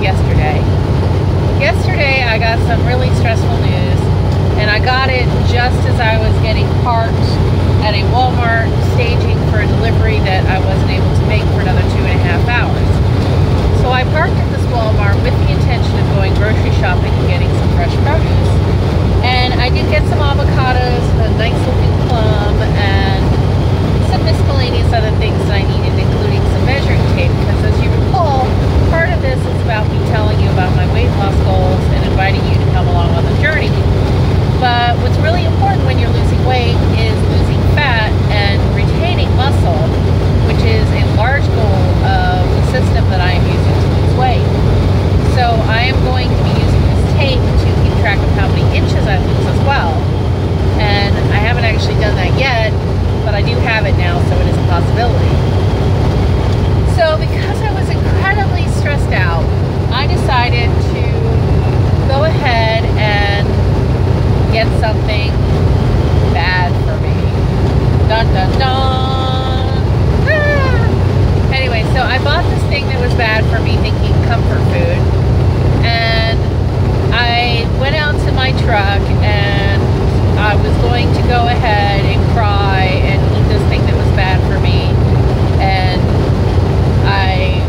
yesterday. Yesterday I got some really stressful news, and I got it just as I was getting parked at a Walmart staging for a delivery that I wasn't able to make for another 2.5 hours. So I parked at this Walmart with the intention of going grocery shopping and getting some fresh produce. And I did get some avocados, a nice looking plum, and some miscellaneous other things that I needed, including some measuring tape, because as you recall, part of this is about me telling you about my weight loss goals and inviting you to come along on the journey. But what's really important when you're losing weight is losing fat and retaining muscle, which is a large goal of the system that I am using to lose weight. So I am going to be using this tape to keep track of how many inches I lose as well. And I haven't actually done that yet, but I do have it now, so it is a possibility. So because I was incredibly stressed out, I decided to go ahead and get something bad for me. Dun dun dun! Ah! Anyway, so I bought this thing that was bad for me, thinking comfort food. And I went out to my truck and I was going to go ahead and cry and eat this thing that was bad for me. And I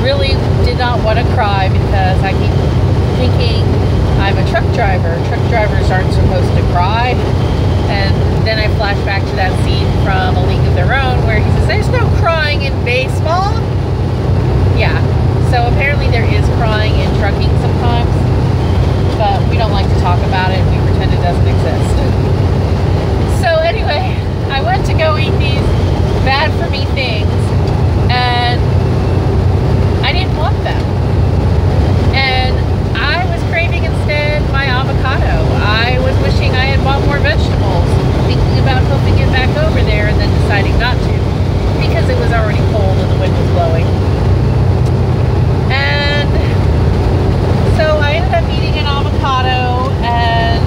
really did not want to cry because I keep thinking I'm a truck driver. Truck drivers aren't supposed to cry. And then I flash back to that scene from A League of Their Own where he says, "There's no crying in baseball." Yeah, so apparently there is crying in trucking sometimes, but we don't like to talk about it. We pretend it doesn't exist. So anyway, I went to go eat these bad for me things, and I didn't want them. And I was craving instead my avocado. I was wishing I had bought more vegetables, thinking about hoping it back over there and then deciding not to because it was already cold and the wind was blowing. And so I ended up eating an avocado and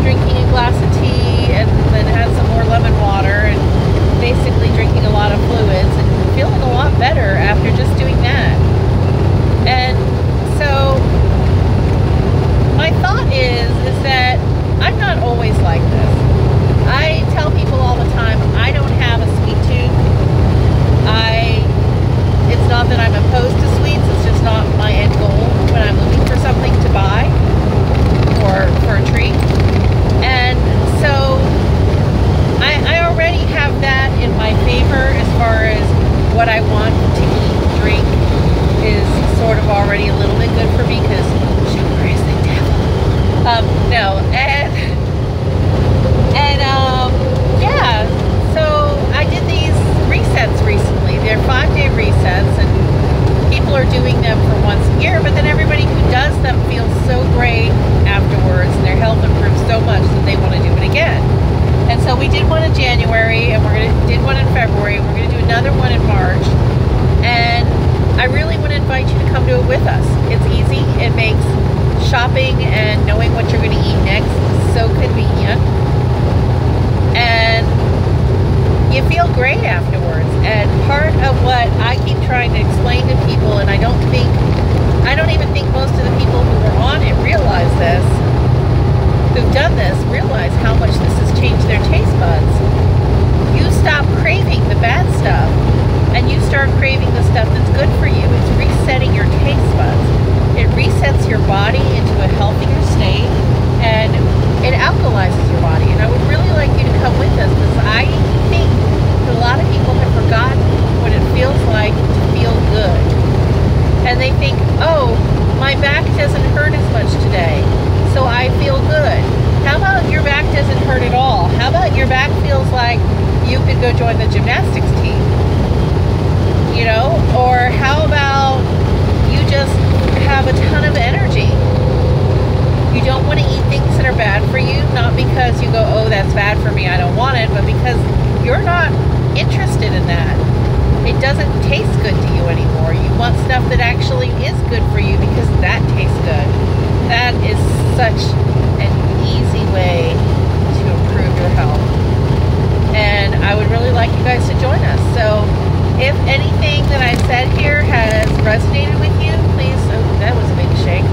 drinking a glass of tea, and then had some more lemon water and basically drinking a lot of fluids and feeling a lot better after just doing that. And so my thought is that I'm not always like this. I tell people all the time I don't have a sweet tooth. It's not that I'm opposed to sweets, it's just not my end goal when I'm looking for something to buy or for a treat. And so I already have that in my favor as far as what I want to eat, drink is sort of already a little bit good for me because sugar is the devil. Yeah, so I did these resets recently. They're 5-day resets, and people are doing them for once a year, but then everybody who does them feels so great afterwards, and their health improves so much that they want to do it again. And so we did one in January, and did one in February, and we're going to do another one in March. And I really want to invite you to come do it with us. It's easy. It makes shopping and knowing what you're going to eat next so convenient. And you feel great afterwards. And part of what I keep trying to explain to people, and I don't even think most of the people who are on it realize this, who've done this, realize how much this has changed their taste buds. You stop craving the bad stuff, and you start craving the stuff that's good for you. It's resetting your taste buds. It resets your body into a healthier state, and it alkalizes your body. And I would really like you to come with us, because I think that a lot of people have forgotten what it feels like to feel good. And they think, oh, my back doesn't hurt as much today, so I feel good. How about your back doesn't hurt at all? How about your back feels like you could go join the gymnastics team? You know? Or how about you just have a ton of energy? You don't want to eat things that are bad for you, not because you go, oh, that's bad for me, I don't want it, but because you're not interested in that. It doesn't taste good to you anymore. You want stuff that actually is good for you because that tastes good. That is such an easy way to improve your health. And I would really like you guys to join us. So If anything that I said here has resonated with you, please, oh, that was a big shake.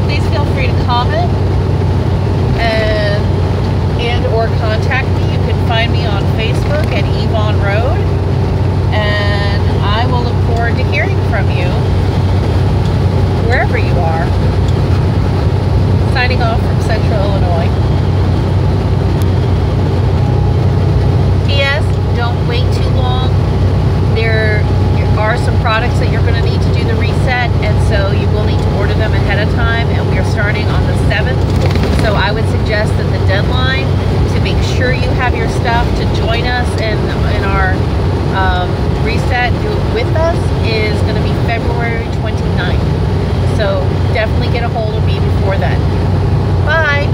Please feel free to comment and or contact me. You can find me on Facebook at Yvonne Road, and I will look forward to hearing from you wherever you are. Signing off from Central Illinois. P.S. Don't wait too long. There are some products that you're going to need to do the reset, and so you will need to order them ahead of time, and we are starting on the 7th. So I would suggest that the deadline to make sure you have your stuff to join us in our reset, do it with us, is going to be February 29th. So definitely get a hold of me before then. Bye!